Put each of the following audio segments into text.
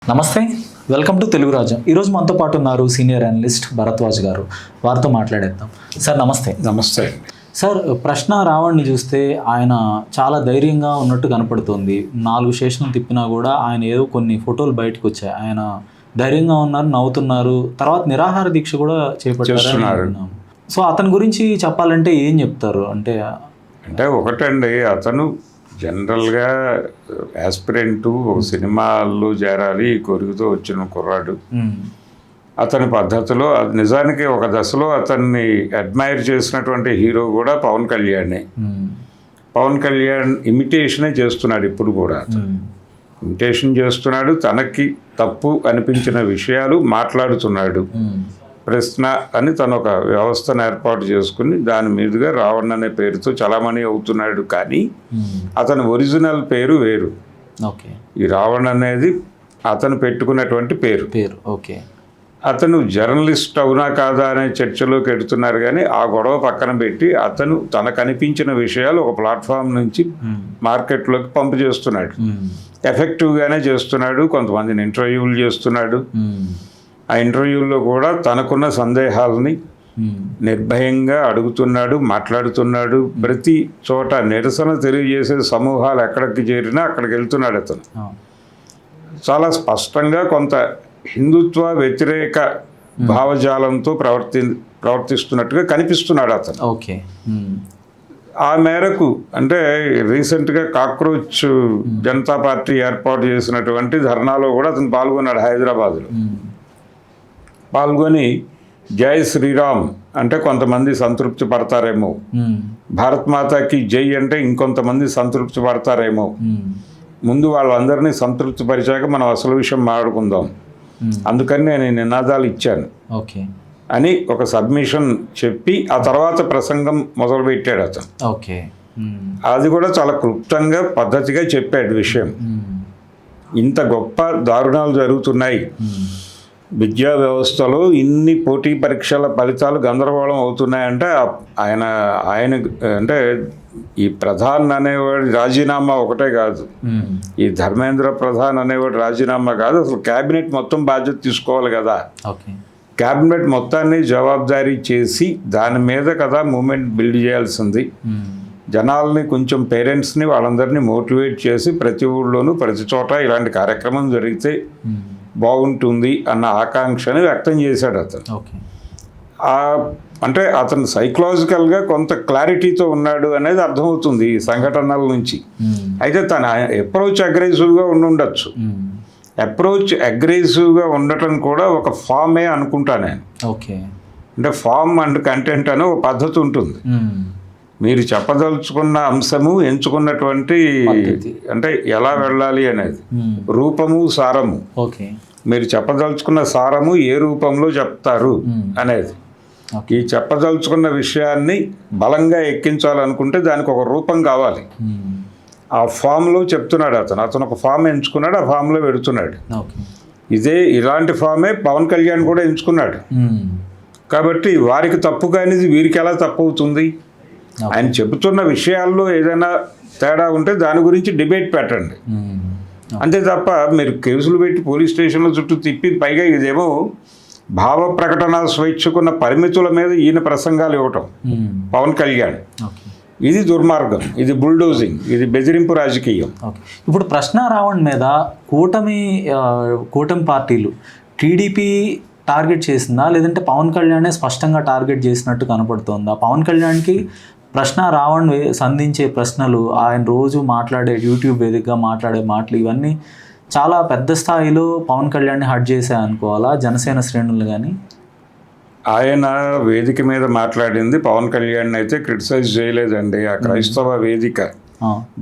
నమస్తే, welcome to Telugu రాజ్యం. ఈరోజు మనతో పాటు ఉన్నారు సీనియర్ అనలిస్ట్ భరద్వాజ్ గారు. వారితో మాట్లాడేద్దాం. సార్ నమస్తే. నమస్తే. సార్, ప్రశ్న రావణ్ని చూస్తే ఆయన చాలా ధైర్యంగా ఉన్నట్టు కనపడుతుంది. 4 స్టేషన్లు తిప్పినా కూడా ఆయన ఏదో కొన్ని ఫోటోలు బయటకు వచ్చాయి. ఆయన ధైర్యంగా ఉన్నారు, నవ్వుతున్నారు. తర్వాత నిరాహార దీక్ష కూడా చేపట్టారు. సో అతని గురించి చెప్పాలంటే ఏం చెప్తారు? అంటే ఒకటండి, అతను జనరల్గా యాస్పిరెంటు ఒక సినిమాల్లో చేరాలి కొరుగుతో వచ్చిన కుర్రాడు. అతని పద్ధతిలో నిజానికి ఒక దశలో అతన్ని అడ్మైర్ చేసినటువంటి హీరో కూడా పవన్ కళ్యాణే. పవన్ కళ్యాణ్ ఇమిటేషనే చేస్తున్నాడు ఇప్పుడు కూడా. ఇమిటేషన్ చేస్తున్నాడు, తనకి తప్పు అనిపించిన విషయాలు మాట్లాడుతున్నాడు. ప్రశ్న అని తను ఒక వ్యవస్థను ఏర్పాటు చేసుకుని దాని మీదుగా రావణ్ అనే పేరుతో చలామణి అవుతున్నాడు. కానీ అతని ఒరిజినల్ పేరు వేరు. ఈ రావణ్ అనేది అతను పెట్టుకున్నటువంటి పేరు. ఓకే. అతను జర్నలిస్ట్ అవునా కాదా అనే చర్చలోకి ఎడుతున్నారు. కానీ ఆ గొడవ పక్కన పెట్టి అతను తనకు అనిపించిన విషయాలు ఒక ప్లాట్ఫామ్ నుంచి మార్కెట్లోకి పంపు చేస్తున్నాడు. ఎఫెక్టివ్గానే చేస్తున్నాడు. కొంతమందిని ఇంటర్వ్యూలు చేస్తున్నాడు. ఆ ఇంటర్వ్యూల్లో కూడా తనకున్న సందేహాలని నిర్భయంగా అడుగుతున్నాడు, మాట్లాడుతున్నాడు. ప్రతి చోట నిరసన తెలియజేసే సమూహాలు ఎక్కడికి చేరినా అక్కడికి వెళ్తున్నాడు. అతను చాలా స్పష్టంగా కొంత హిందుత్వ వ్యతిరేక భావజాలంతో ప్రవర్తిస్తున్నట్టుగా కనిపిస్తున్నాడు అతను. ఓకే. ఆ మేరకు అంటే రీసెంట్గా కాక్రోచ్ జనతా పార్టీ ఏర్పాటు చేసినటువంటి ధర్నాలో కూడా అతను పాల్గొన్నాడు. హైదరాబాద్లో పాల్గొని జై శ్రీరామ్ అంటే కొంతమంది సంతృప్తి పడతారేమో, భారత్ మాతాకి జై అంటే ఇంకొంతమంది సంతృప్తి పడతారేమో, ముందు వాళ్ళందరినీ సంతృప్తి పరిచాక మనం అసలు విషయం మాట్లాడుకుందాం, అందుకని నేను నినాదాలు ఇచ్చాను అని ఒక సబ్మిషన్ చెప్పి ఆ తర్వాత ప్రసంగం మొదలుపెట్టాడు అతను. ఓకే. అది కూడా చాలా క్లుప్తంగా పద్ధతిగా చెప్పాడు విషయం. ఇంత గొప్ప దారుణాలు జరుగుతున్నాయి విద్యా వ్యవస్థలో, ఇన్ని పోటీ పరీక్షల ఫలితాలు గందరగోళం అవుతున్నాయంటే ఆయన అంటే ఈ ప్రధాన్ అనేవాడి రాజీనామా ఒకటే కాదు, ఈ ధర్మేంద్ర ప్రధాన్ అనేవాడు రాజీనామా కాదు, అసలు క్యాబినెట్ మొత్తం బాధ్యత తీసుకోవాలి కదా. క్యాబినెట్ మొత్తాన్ని జవాబుదారీ చేసి దాని మీద కదా మూమెంట్ బిల్డ్ చేయాల్సింది. జనాల్ని కొంచెం పేరెంట్స్ని వాళ్ళందరినీ మోటివేట్ చేసి ప్రతి ఊళ్ళోనూ ప్రతి చోట ఇలాంటి కార్యక్రమం జరిగితే బాగుంటుంది అన్న ఆకాంక్షని వ్యక్తం చేశాడు అతను. అంటే అతను సైకలాజికల్గా కొంత క్లారిటీతో ఉన్నాడు అనేది అర్థమవుతుంది ఈ సంఘటనల నుంచి. అయితే తన అప్రోచ్ అగ్రెసివ్గా ఉండొచ్చు. అప్రోచ్ అగ్రెసివ్గా ఉండటం కూడా ఒక ఫామే అనుకుంటా నేను. అంటే ఫామ్ అండ్ కంటెంట్ అనే ఒక పద్ధతి ఉంటుంది. మీరు చెప్పదలుచుకున్న అంశము, ఎంచుకున్నటువంటి అంటే ఎలా వెళ్ళాలి అనేది, రూపము సారము. మీరు చెప్పదలుచుకున్న సారము ఏ రూపంలో చెప్తారు అనేది, ఈ చెప్పదలుచుకున్న విషయాన్ని బలంగా ఎక్కించాలనుకుంటే దానికి ఒక రూపం కావాలి. ఆ ఫామ్లో చెప్తున్నాడు అతను ఒక ఫామ్ ఎంచుకున్నాడు, ఆ ఫామ్లో పెడుతున్నాడు. ఇలాంటి ఫామే పవన్ కళ్యాణ్ కూడా ఎంచుకున్నాడు. కాబట్టి వారికి తప్పు కానిది వీరికి ఎలా తప్పు అవుతుంది? ఆయన చెబుతున్న విషయాల్లో ఏదైనా తేడా ఉంటే దాని గురించి డిబేట్ పెట్టండి, అంతే తప్ప మీరు కేసులు పెట్టి పోలీస్ స్టేషన్ల చుట్టూ తిప్పి పైగా ఇదేమో భావ ప్రకటన స్వేచ్ఛకున్న పరిమితుల మీద ఈయన ప్రసంగాలు ఇవ్వటం పవన్ కళ్యాణ్. ఇది దుర్మార్గం, ఇది బుల్డోజింగ్, ఇది బెదిరింపు రాజకీయం. ఇప్పుడు ప్రశ్న రావణ్ మీద కూటమి పార్టీలు టీడీపీ టార్గెట్ చేసిందా, లేదంటే పవన్ కళ్యాణే స్పష్టంగా టార్గెట్ చేసినట్టు కనపడుతోందా? పవన్ కళ్యాణ్కి ప్రశ్న రావణ్ సంధించే ప్రశ్నలు, ఆయన రోజు మాట్లాడే యూట్యూబ్ వేదికగా మాట్లాడే మాటలు, ఇవన్నీ చాలా పెద్ద స్థాయిలో పవన్ కళ్యాణ్ని హర్ట్ చేశాయి అనుకోవాలా జనసేన శ్రేణులు? కానీ ఆయన వేదిక మీద మాట్లాడింది పవన్ కళ్యాణ్ అయితే క్రిటిసైజ్ చేయలేదండి. ఆ క్రైస్తవ వేదిక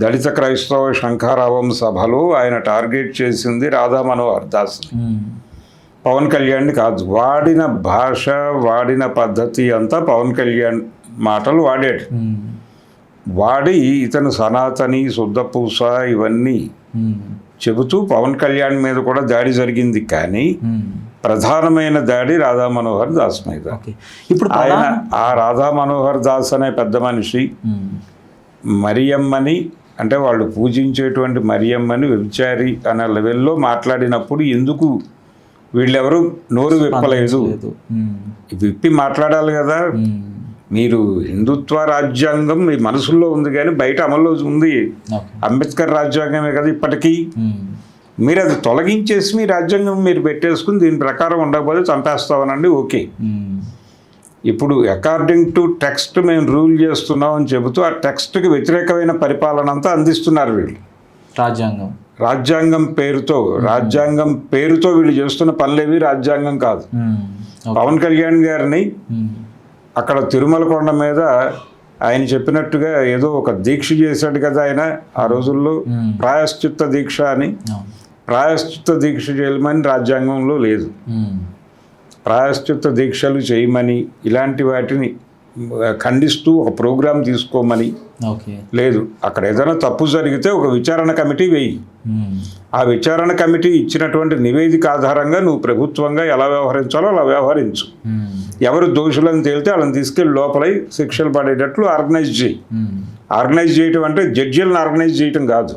దళిత క్రైస్తవ శంఖారావం సభలో ఆయన టార్గెట్ చేసింది రాధా మనోహర్ దాస్, పవన్ కళ్యాణ్ని కాదు. వాడిన భాష, వాడిన పద్ధతి అంతా పవన్ కళ్యాణ్ మాటలు వాడాడు. వాడి ఇతను సనాతని, శుద్ధపూస ఇవన్నీ చెబుతూ పవన్ కళ్యాణ్ మీద కూడా దాడి జరిగింది. కానీ ప్రధానమైన దాడి రాధా మనోహర్ దాస్ మీద. ఇప్పుడు ఆ రాధా మనోహర్ దాస్ అనే పెద్ద మనిషి మరియమ్మని అంటే వాళ్ళు పూజించేటువంటి మరియమ్మని వ్యభిచారి అనే లెవెల్లో మాట్లాడినప్పుడు ఎందుకు వీళ్ళెవరు నోరు విప్పలేదు? విప్పి మాట్లాడాలి కదా. మీరు హిందుత్వ రాజ్యాంగం మీ మనసుల్లో ఉంది కానీ బయట అమల్లో ఉంది. అంబేద్కర్ రాజ్యాంగమే కదా ఇప్పటికీ. మీరు అది తొలగించేసి మీ రాజ్యాంగం మీరు పెట్టేసుకుని దీని ప్రకారం ఉండకపోతే చంపేస్తామనండి, ఓకే. ఇప్పుడు అకార్డింగ్ టు టెక్స్ట్ మేము రూల్ చేస్తున్నాం అని చెబుతూ ఆ టెక్స్ట్కి వ్యతిరేకమైన పరిపాలన అంతా అందిస్తున్నారు వీళ్ళు. రాజ్యాంగం పేరుతో వీళ్ళు చేస్తున్న పనులేవి రాజ్యాంగం కాదు. పవన్ కళ్యాణ్ గారిని అక్కడ తిరుమల కొండ మీద ఆయన చెప్పినట్టుగా ఏదో ఒక దీక్ష చేశాడు కదా ఆయన ఆ రోజుల్లో, ప్రాయశ్చిత్త దీక్ష అని. ప్రాయశ్చిత్త దీక్ష చేయమని రాజ్యాంగంలో లేదు. ప్రాయశ్చిత్త దీక్షలు చేయమని, ఇలాంటి వాటిని ఖండిస్తూ ఒక ప్రోగ్రాం తీసుకోమని లేదు. అక్కడ ఏదైనా తప్పు జరిగితే ఒక విచారణ కమిటీ వేయి. ఆ విచారణ కమిటీ ఇచ్చినటువంటి నివేదిక ఆధారంగా నువ్వు ప్రభుత్వంగా ఎలా వ్యవహరించాలో అలా వ్యవహరించు. ఎవరు దోషులను తేలితే వాళ్ళని తీసుకెళ్ళి లోపలై శిక్షలు పడేటట్లు ఆర్గనైజ్ చేయి. ఆర్గనైజ్ చేయటం అంటే జడ్జీలను ఆర్గనైజ్ చేయటం కాదు,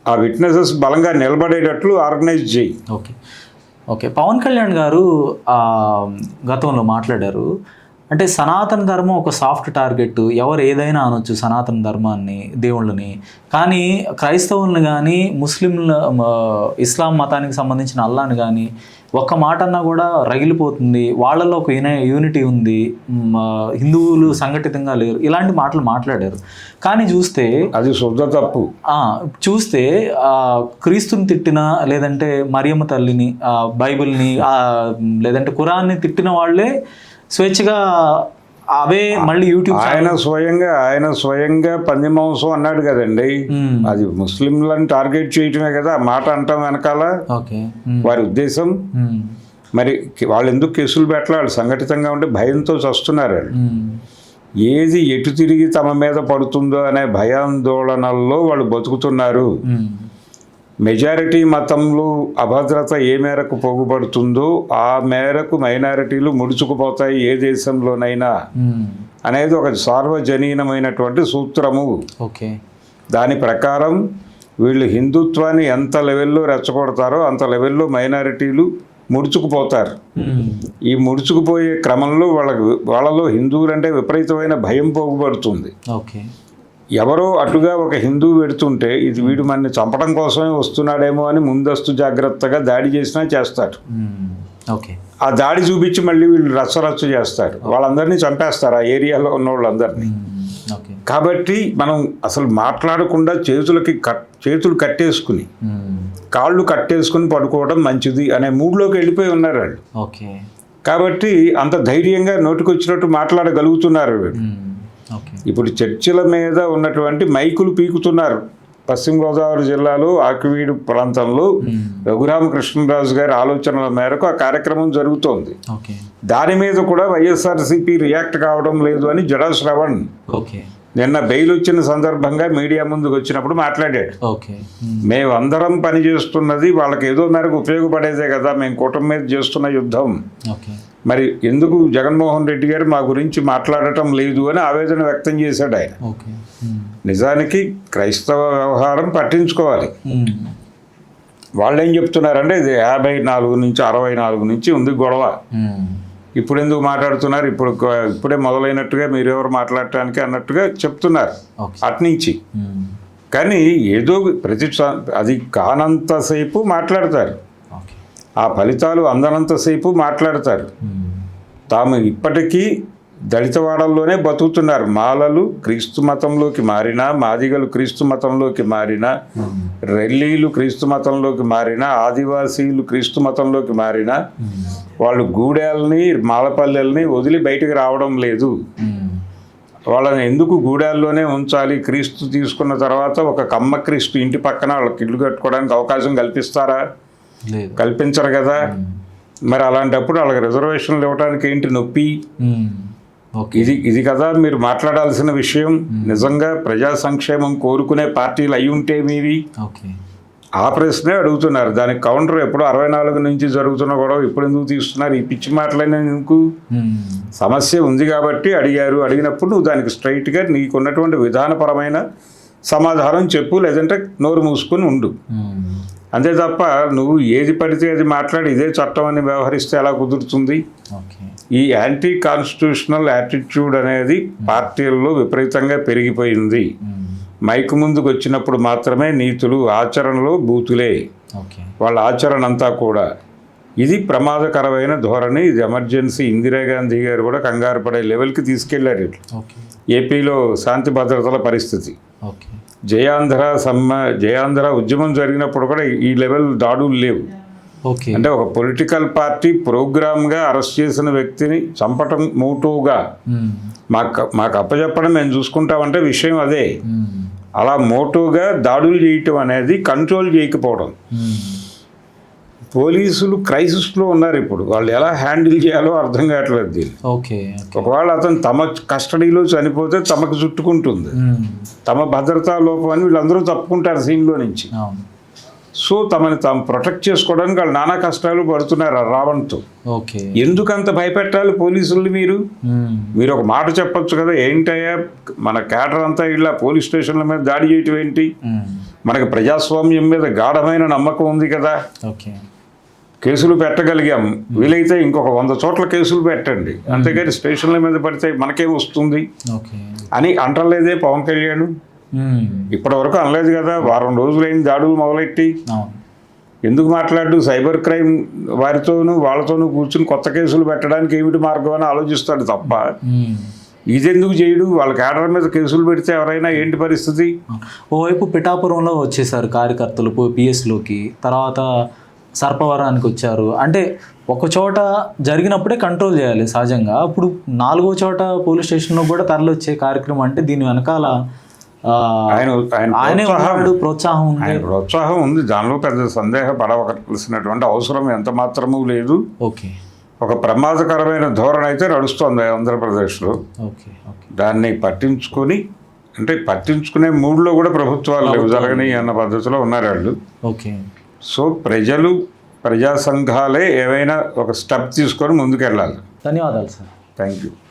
ఆ విట్నెసెస్ బలంగా నిలబడేటట్లు ఆర్గనైజ్ చేయి. ఓకే. పవన్ కళ్యాణ్ గారు గతంలో మాట్లాడారు, అంటే సనాతన ధర్మం ఒక సాఫ్ట్ టార్గెట్, ఎవరు ఏదైనా అనొచ్చు సనాతన ధర్మాన్ని, దేవుళ్ళని. కానీ క్రైస్తవుల్ని కానీ ముస్లింల ఇస్లాం మతానికి సంబంధించిన అల్లాని కానీ ఒక్క మాట అన్నా కూడా రగిలిపోతుంది, వాళ్ళలో ఒక యూనిటీ ఉంది, హిందువులు సంఘటితంగా లేరు, ఇలాంటి మాటలు మాట్లాడారు. కానీ చూస్తే అది శుద్ధ తప్పు. చూస్తే క్రీస్తుని తిట్టిన, లేదంటే మరియమ్మ తల్లిని, బైబిల్ని, లేదంటే ఖురాన్ని తిట్టిన వాళ్ళే స్వేచ్ఛగా అవే మళ్ళీ యూట్యూబ్ ఆయన స్వయంగా పంది మాంసం అన్నాడు కదండి. అది ముస్లింలను టార్గెట్ చేయటమే కదా ఆ మాట అంటాం వెనకాల వారి ఉద్దేశం. మరి వాళ్ళు ఎందుకు కేసులు పెట్టాలి? వాళ్ళు సంఘటితంగా ఉంటే భయంతో చస్తున్నారు. వాళ్ళు ఏది ఎటు తిరిగి తమ మీద పడుతుందో అనే భయాందోళనల్లో వాళ్ళు బతుకుతున్నారు. మెజారిటీ మతంలో అభద్రత ఏ మేరకు పోగుపడుతుందో ఆ మేరకు మైనారిటీలు ముడుచుకుపోతాయి ఏ దేశంలోనైనా అనేది ఒక సార్వజనీనమైనటువంటి సూత్రము. దాని ప్రకారం వీళ్ళు హిందుత్వాన్ని ఎంత లెవెల్లో రెచ్చగొడతారో అంత లెవెల్లో మైనారిటీలు ముడుచుకుపోతారు. ఈ ముడుచుకుపోయే క్రమంలో వాళ్ళలో హిందువులంటే విపరీతమైన భయం పోగుపడుతుంది. ఎవరో అటుగా ఒక హిందువు పెడుతుంటే ఇది వీడు మనని చంపడం కోసమే వస్తున్నాడేమో అని ముందస్తు జాగ్రత్తగా దాడి చేసినా చేస్తాడు. ఆ దాడి చూపించి మళ్ళీ వీళ్ళు రచ్చరచ్చ చేస్తారు, వాళ్ళందరినీ చంపేస్తారు ఆ ఏరియాలో ఉన్న వాళ్ళందరినీ. కాబట్టి మనం అసలు మాట్లాడకుండా చేతులు కట్టేసుకుని కాళ్ళు కట్టేసుకుని పడుకోవడం మంచిది అనే మూడ్లోకి వెళ్ళిపోయి ఉన్నారు వాళ్ళు. కాబట్టి అంత ధైర్యంగా నోటికొచ్చినట్టు మాట్లాడగలుగుతున్నారు వీళ్ళు. ఇప్పుడు చర్చిల మీద ఉన్నటువంటి మైకులు పీకుతున్నారు. పశ్చిమ గోదావరి జిల్లాలో ఆకివీడు ప్రాంతంలో రఘురామకృష్ణరాజు గారి ఆలోచనల మేరకు ఆ కార్యక్రమం జరుగుతోంది. దాని మీద కూడా వైఎస్ఆర్సీపీ రియాక్ట్ కావడం లేదు అని జడా శ్రవణ్ నిన్న బెయిల్ వచ్చిన సందర్భంగా మీడియా ముందుకు వచ్చినప్పుడు మాట్లాడాడు. మేమందరం పనిచేస్తున్నది వాళ్ళకి ఏదో మేరకు ఉపయోగపడేదే కదా, మేము కూటమి మీద చేస్తున్న యుద్ధం. మరి ఎందుకు జగన్మోహన్ రెడ్డి గారు మా గురించి మాట్లాడటం లేదు అని ఆవేదన వ్యక్తం చేశాడు ఆయన. నిజానికి క్రైస్తవ వ్యవహారం పట్టించుకోవాలి. వాళ్ళు ఏం చెప్తున్నారంటే ఇది 54 నుంచి 64 నుంచి ఉంది గొడవ, ఇప్పుడు ఎందుకు మాట్లాడుతున్నారు, ఇప్పుడే మొదలైనట్టుగా మీరెవరు మాట్లాడటానికి అన్నట్టుగా చెప్తున్నారు అట్నుంచి. కానీ ఏదో అది కానంతసేపు మాట్లాడతారు, ఆ ఫలితాలు అందనంతసేపు మాట్లాడతారు. తాము ఇప్పటికీ దళితవాడల్లోనే బతుకుతున్నారు. మాలలు క్రీస్తు మతంలోకి మారినా, మాదిగలు క్రీస్తు మతంలోకి మారినా, రెల్లీలు క్రీస్తు మతంలోకి మారినా, ఆదివాసీలు క్రీస్తు మతంలోకి మారినా వాళ్ళు గూడెల్ని మాలపల్లెల్ని వదిలి బయటకు రావడం లేదు. వాళ్ళని ఎందుకు గూడెల్లోనే ఉంచాలి? క్రీస్తు తీసుకున్న తర్వాత ఒక కమ్మ క్రీస్తు ఇంటి పక్కన వాళ్ళకి ఇల్లు కట్టుకోవడానికి అవకాశం కల్పిస్తారా? కల్పించరు కదా. మరి అలాంటప్పుడు వాళ్ళకి రిజర్వేషన్లు ఇవ్వడానికి ఏంటి నొప్పి? ఇది కదా మీరు మాట్లాడాల్సిన విషయం. నిజంగా ప్రజా సంక్షేమం కోరుకునే పార్టీలు అయి ఉంటే మీవి ఆ ప్రశ్నే అడుగుతున్నారు. దానికి కౌంటర్ ఎప్పుడు 64 నుంచి జరుగుతున్న గొడవ ఇప్పుడు ఎందుకు తీస్తున్నారు? ఈ పిచ్చి మాటలైనా ఎందుకు? సమస్య ఉంది కాబట్టి అడిగారు. అడిగినప్పుడు నువ్వు దానికి స్ట్రైట్గా నీకున్నటువంటి విధానపరమైన సమాధానం చెప్పు, లేదంటే నోరు మూసుకొని ఉండు. అంతే తప్ప నువ్వు ఏది పడితే అది మాట్లాడి ఇదే చట్టం అని వ్యవహరిస్తే ఎలా కుదురుతుంది? ఈ యాంటీ కాన్స్టిట్యూషనల్ యాటిట్యూడ్ అనేది పార్టీల్లో విపరీతంగా పెరిగిపోయింది. మైకు ముందుకు వచ్చినప్పుడు మాత్రమే నీతులు, ఆచరణలో బూతులే. వాళ్ళ ఆచరణ అంతా కూడా ఇది ప్రమాదకరమైన ధోరణి. ఇది ఎమర్జెన్సీ. ఇందిరాగాంధీ గారు కూడా కంగారు పడే లెవెల్కి తీసుకెళ్లారు. ఏపీలో శాంతి భద్రతల పరిస్థితి, జయాంధ్ర ఉద్యమం జరిగినప్పుడు కూడా ఈ లెవెల్ దాడులు లేవు. అంటే ఒక పొలిటికల్ పార్టీ ప్రోగ్రామ్గా అరెస్ట్ చేసిన వ్యక్తిని చంపటం మోటోగా మాకు అప్పచెప్పడం మేము చూసుకుంటామంటే విషయం అదే. అలా మోటోగా దాడులు చేయటం అనేది కంట్రోల్ చేయకపోవడం. పోలీసులు క్రైసిస్లో ఉన్నారు ఇప్పుడు. వాళ్ళు ఎలా హ్యాండిల్ చేయాలో అర్థం కావట్లేదు దీన్ని. ఒకవేళ అతను తమ కస్టడీలో చనిపోతే తమకు చుట్టుకుంటుంది, తమ భద్రతా లోపం అని వీళ్ళందరూ తప్పుకుంటారు సీన్లో నుంచి. సో తమని తాము ప్రొటెక్ట్ చేసుకోవడానికి వాళ్ళు నానా కష్టాలు పడుతున్నారు రావణ్తో. ఎందుకంత భయపెట్టాలి పోలీసుల్ని? మీరు ఒక మాట చెప్పొచ్చు కదా, ఏంటయ్యా మన క్యాడర్ అంతా ఇలా పోలీస్ స్టేషన్ల మీద దాడి చేయటం ఏంటి? మనకి ప్రజాస్వామ్యం మీద గాఢమైన నమ్మకం ఉంది కదా, కేసులు పెట్టగలిగాం. వీలైతే ఇంకొక 100 చోట్ల కేసులు పెట్టండి, అంతేగాని స్టేషన్ల మీద పడితే మనకేం వస్తుంది అని అంటలేదే పవన్ కళ్యాణ్. ఇప్పటి వరకు అనలేదు కదా. వారం రోజులైన దాడులు మొదలెట్టి ఎందుకు మాట్లాడు? సైబర్ క్రైమ్ వారితోనూ వాళ్ళతోనూ కూర్చుని కొత్త కేసులు పెట్టడానికి ఏమిటి మార్గం అని ఆలోచిస్తాడు తప్ప ఇదెందుకు చేయడు? వాళ్ళ క్యాడర్ మీద కేసులు పెడితే ఎవరైనా ఏంటి పరిస్థితి? ఓవైపు పిఠాపురంలో వచ్చేసారు కార్యకర్తలు పిఎస్లోకి, తర్వాత సర్పవరానికి వచ్చారు. అంటే ఒక చోట జరిగినప్పుడే కంట్రోల్ చేయాలి సహజంగా. ఇప్పుడు 4వ చోట పోలీస్ స్టేషన్లో కూడా తరలి వచ్చే కార్యక్రమం అంటే దీని వెనకాల ప్రోత్సాహం ఉంది. దానిలో పెద్ద సందేహపడవలసినటువంటి అవసరం ఎంత మాత్రమూ లేదు. ఒక ప్రమాదకరమైన ధోరణి అయితే నడుస్తుంది ఆంధ్రప్రదేశ్లో. దాన్ని పట్టించుకునే మూడ్లో కూడా ప్రభుత్వాలు లేవు, జరగని అన్న పద్ధతిలో ఉన్నారు వాళ్ళు. సో ప్రజా సంఘాలే ఏవైనా ఒక స్టెప్ తీసుకొని ముందుకెళ్ళాలి. ధన్యవాదాలు సార్. Thank you.